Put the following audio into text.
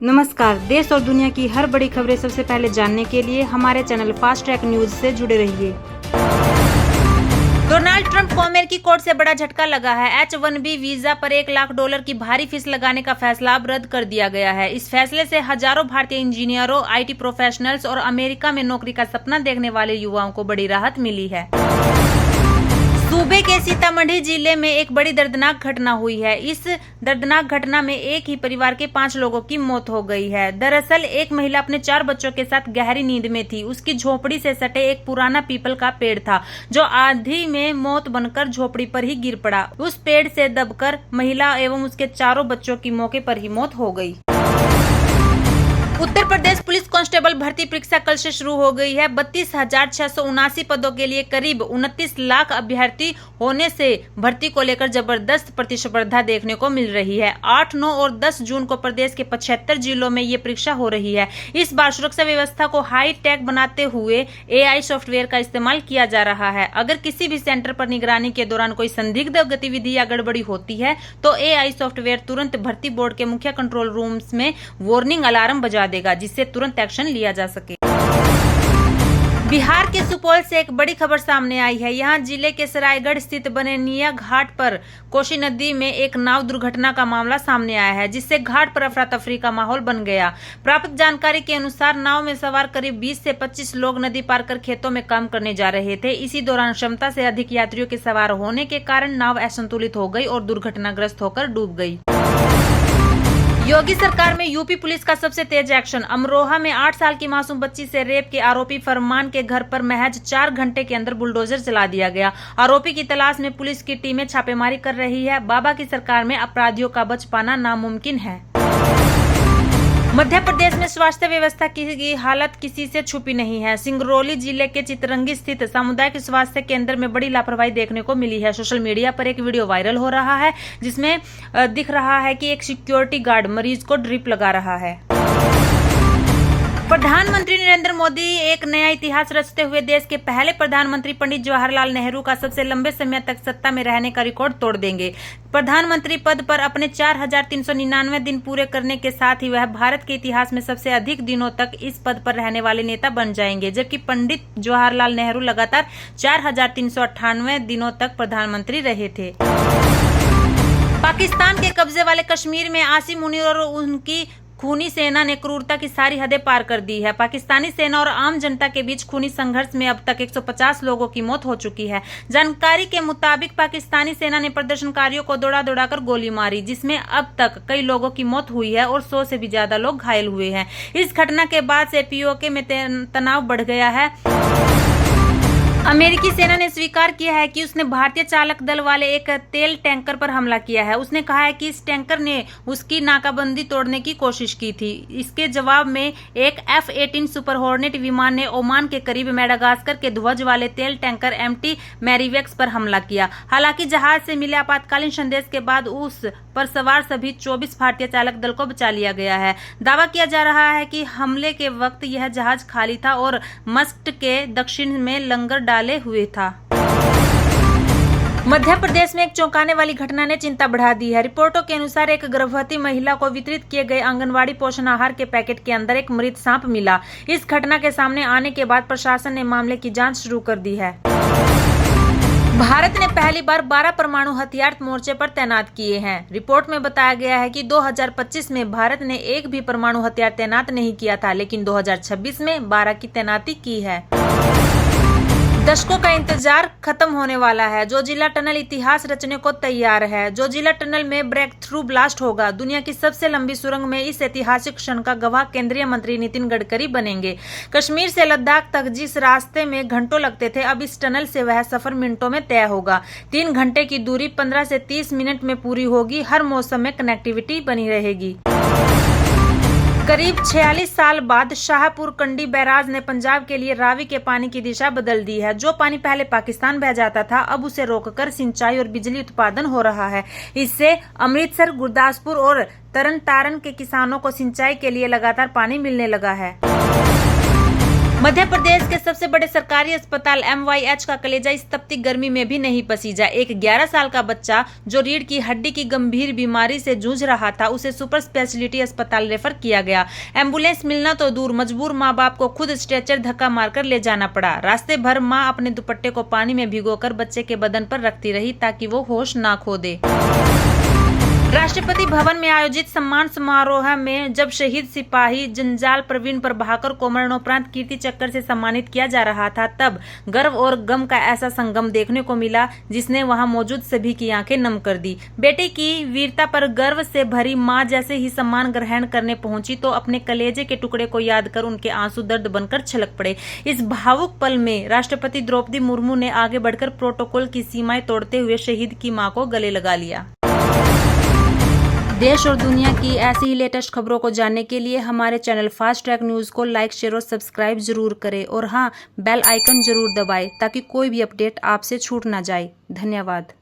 नमस्कार। देश और दुनिया की हर बड़ी खबरें सबसे पहले जानने के लिए हमारे चैनल फास्ट ट्रैक न्यूज से जुड़े रहिए। डोनाल्ड ट्रंप को अमेरिकी कोर्ट से बड़ा झटका लगा है। H-1B वीजा पर $1 लाख की भारी फीस लगाने का फैसला अब रद्द कर दिया गया है। इस फैसले से हजारों भारतीय इंजीनियरों, IT प्रोफेशनल्स और अमेरिका में नौकरी का सपना देखने वाले युवाओं को बड़ी राहत मिली है। सूबे के सीतामढ़ी जिले में एक बड़ी दर्दनाक घटना हुई है। इस दर्दनाक घटना में एक ही परिवार के 5 लोगों की मौत हो गई है। दरअसल एक महिला अपने 4 बच्चों के साथ गहरी नींद में थी। उसकी झोपड़ी से सटे एक पुराना पीपल का पेड़ था जो आंधी में मौत बनकर झोपड़ी पर ही गिर पड़ा। उस पेड़ से दबकर महिला एवं उसके 4 बच्चों की मौके पर ही मौत हो गई। उत्तर प्रदेश पुलिस कांस्टेबल भर्ती परीक्षा कल से शुरू हो गई है। 32,679 पदों के लिए करीब 29 लाख अभ्यर्थी होने से भर्ती को लेकर जबरदस्त प्रतिस्पर्धा देखने को मिल रही है। 8, 9 और 10 जून को प्रदेश के 75 जिलों में ये परीक्षा हो रही है। इस बार सुरक्षा व्यवस्था को हाई टेक बनाते हुए AI सॉफ्टवेयर का इस्तेमाल किया जा रहा है। अगर किसी भी सेंटर पर निगरानी के दौरान कोई संदिग्ध गतिविधि या गड़बड़ी होती है तो AI सॉफ्टवेयर तुरंत भर्ती बोर्ड के मुख्य कंट्रोल रूम्स में वार्निंग अलार्म बजा देगा, जिससे तुरंत एक्शन लिया जा सके। बिहार के सुपौल से एक बड़ी खबर सामने आई है। यहाँ जिले के सरायगढ़ स्थित बनेनिया घाट पर कोसी नदी में एक नाव दुर्घटना का मामला सामने आया है, जिससे घाट पर अफरा तफरी का माहौल बन गया। प्राप्त जानकारी के अनुसार नाव में सवार करीब 20 से 25 लोग नदी पार कर खेतों में काम करने जा रहे थे। इसी दौरान क्षमता से अधिक यात्रियों के सवार होने के कारण नाव असंतुलित हो गई और दुर्घटनाग्रस्त होकर डूब गई। योगी सरकार में यूपी पुलिस का सबसे तेज एक्शन। अमरोहा में 8 साल की मासूम बच्ची से रेप के आरोपी फरमान के घर पर महज 4 घंटे के अंदर बुलडोजर चला दिया गया। आरोपी की तलाश में पुलिस की टीमें छापेमारी कर रही है। बाबा की सरकार में अपराधियों का बच पाना नामुमकिन है। मध्य प्रदेश में स्वास्थ्य व्यवस्था की हालत किसी से छुपी नहीं है। सिंगरौली जिले के चितरंगी स्थित सामुदायिक स्वास्थ्य केंद्र में बड़ी लापरवाही देखने को मिली है। सोशल मीडिया पर एक वीडियो वायरल हो रहा है जिसमें दिख रहा है कि एक सिक्योरिटी गार्ड मरीज को ड्रिप लगा रहा है। प्रधानमंत्री नरेंद्र मोदी एक नया इतिहास रचते हुए देश के पहले प्रधानमंत्री पंडित जवाहरलाल नेहरू का सबसे लंबे समय तक सत्ता में रहने का रिकॉर्ड तोड़ देंगे। प्रधानमंत्री पद पर अपने 4,399 दिन पूरे करने के साथ ही वह भारत के इतिहास में सबसे अधिक दिनों तक इस पद पर रहने वाले नेता बन जाएंगे, जबकि पंडित जवाहरलाल नेहरू लगातार 4,398 दिनों तक प्रधानमंत्री रहे थे। पाकिस्तान के कब्जे वाले कश्मीर में आसिम मुनीर और उनकी खूनी सेना ने क्रूरता की सारी हदें पार कर दी है। पाकिस्तानी सेना और आम जनता के बीच खूनी संघर्ष में अब तक 150 लोगों की मौत हो चुकी है। जानकारी के मुताबिक पाकिस्तानी सेना ने प्रदर्शनकारियों को दौड़ा दौड़ाकर गोली मारी, जिसमें अब तक कई लोगों की मौत हुई है और 100 से भी ज्यादा लोग घायल हुए हैं। इस घटना के बाद से POK में तनाव बढ़ गया है। अमेरिकी सेना ने स्वीकार किया है कि उसने भारतीय चालक दल वाले एक तेल टैंकर पर हमला किया है। उसने कहा है कि इस टैंकर ने उसकी नाकाबंदी तोड़ने की कोशिश की थी। इसके जवाब में एक F-18 सुपर हॉर्नेट विमान ने ओमान के करीब मेडागास्कर के ध्वज वाले तेल टैंकर MT मैरीवेक्स पर हमला किया। हालांकि जहाज से मिले आपातकालीन संदेश के बाद उस पर सवार सभी 24 भारतीय चालक दल को बचा लिया गया है। दावा किया जा रहा है कि हमले के वक्त यह जहाज खाली था और मस्कट के दक्षिण में लंगर डाले हुए था। मध्य प्रदेश में एक चौंकाने वाली घटना ने चिंता बढ़ा दी है। रिपोर्टों के अनुसार एक गर्भवती महिला को वितरित किए गए आंगनवाड़ी पोषण आहार के पैकेट के अंदर एक मृत सांप मिला। इस घटना के सामने आने के बाद प्रशासन ने मामले की जांच शुरू कर दी है। भारत ने पहली बार 12 परमाणु हथियार मोर्चे पर तैनात किए हैं। रिपोर्ट में बताया गया है कि 2025 में भारत ने एक भी परमाणु हथियार तैनात नहीं किया था, लेकिन 2026 में 12 की तैनाती की है। दशकों का इंतजार खत्म होने वाला है। जोजिला टनल इतिहास रचने को तैयार है। जोजिला टनल में ब्रेक थ्रू ब्लास्ट होगा। दुनिया की सबसे लंबी सुरंग में इस ऐतिहासिक क्षण का गवाह केंद्रीय मंत्री नितिन गडकरी बनेंगे। कश्मीर से लद्दाख तक जिस रास्ते में घंटों लगते थे, अब इस टनल से वह सफर मिनटों में तय होगा। 3 घंटे की दूरी 15 से 30 मिनट में पूरी होगी। हर मौसम में कनेक्टिविटी बनी रहेगी। करीब 46 साल बाद शाहपुर कंडी बैराज ने पंजाब के लिए रावी के पानी की दिशा बदल दी है। जो पानी पहले पाकिस्तान बह जाता था, अब उसे रोककर सिंचाई और बिजली उत्पादन हो रहा है। इससे अमृतसर, गुरदासपुर और तरन तारण के किसानों को सिंचाई के लिए लगातार पानी मिलने लगा है। मध्य प्रदेश के सबसे बड़े सरकारी अस्पताल MYH का कलेजा इस तपती गर्मी में भी नहीं पसीजा। एक 11 साल का बच्चा जो रीढ़ की हड्डी की गंभीर बीमारी से जूझ रहा था, उसे सुपर स्पेशलिटी अस्पताल रेफर किया गया। एम्बुलेंस मिलना तो दूर, मजबूर माँ बाप को खुद स्ट्रेचर धक्का मारकर ले जाना पड़ा। रास्ते भर माँ अपने दुपट्टे को पानी में भिगोकर बच्चे के बदन पर रखती रही ताकि वो होश ना खो दे। राष्ट्रपति भवन में आयोजित सम्मान समारोह में जब शहीद सिपाही जंजाल प्रवीण प्रभाकर को मरणोपरांत कीर्ति चक्र से सम्मानित किया जा रहा था, तब गर्व और गम का ऐसा संगम देखने को मिला जिसने वहां मौजूद सभी की आंखें नम कर दी। बेटे की वीरता पर गर्व से भरी मां जैसे ही सम्मान ग्रहण करने पहुंची तो अपने कलेजे के टुकड़े को याद कर उनके आंसू दर्द बनकर छलक पड़े। इस भावुक पल में राष्ट्रपति द्रौपदी मुर्मू ने आगे बढ़कर प्रोटोकॉल की सीमाएं तोड़ते हुए शहीद की मां को गले लगा लिया। देश और दुनिया की ऐसी ही लेटेस्ट खबरों को जानने के लिए हमारे चैनल फास्ट ट्रैक न्यूज़ को लाइक, शेयर और सब्सक्राइब जरूर करें और हाँ, बेल आइकन जरूर दबाएं ताकि कोई भी अपडेट आपसे छूट ना जाए। धन्यवाद।